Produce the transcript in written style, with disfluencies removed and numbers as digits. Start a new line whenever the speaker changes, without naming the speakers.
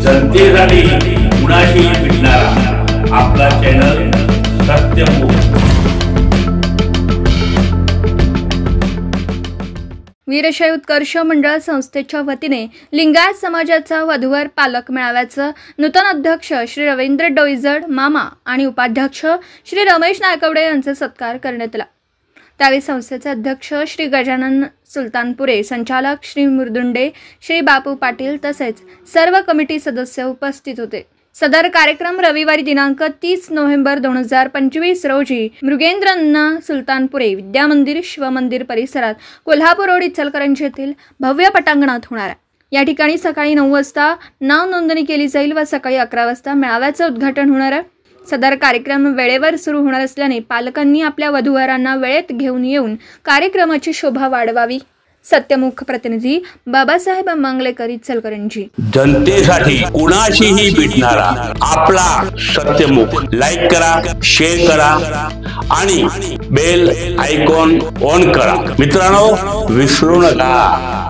जनतेसाठी कुणाशी भेटणारा आपला चॅनल सत्यमुख।
वीरशैव उत्कर्ष मंडळ संस्थेच्या वतीने लिंगायत समाजाचा वधूवर पालक मेळाव्याचं नूतन अध्यक्ष श्री रवींद्र डोईजड मामा आणि उपाध्यक्ष श्री रमेश नायकवडे यांचे सत्कार करण्यात आला। त्यावेळी संस्थेचे अध्यक्ष श्री गजानन सुलतानपुरे, संचालक श्री मुरदुंडे, श्री बापू पाटील तसेच सर्व कमिटी सदस्य उपस्थित होते। सदर कार्यक्रम रविवारी दिनांक 30 नोव्हेंबर 2025 रोजी मृगेंद्रअण्णा सुलतानपुरे विद्या मंदिर शिवमंदिर परिसरात कोल्हापूर रोड इचलकरंजी येथील भव्य पटांगणात होणार आहे। या ठिकाणी सकाळी 9 वाजता नाव नोंदणी केली जाईल व सकाळी 11 वाजता मेळाव्याचे उद्घाटन होणार आहे। सदर कार्यक्रम वेळेवर सुरू होणार असल्याने पालकांनी आपल्या वधूवरांना वेळेत घेऊन येऊन कार्यक्रमाची शोभा वाढवावी। सत्यमुख प्रतिनिधी बाबासाहेब मंगलेकर, इचलकरंजी।
जनतेसाठी कुणाशीही भेटणारा आपला सत्यमुख। लाईक करा, शेअर करा आणि बेल आयकॉन ऑन करा। मित्रांनो, विसरू नका।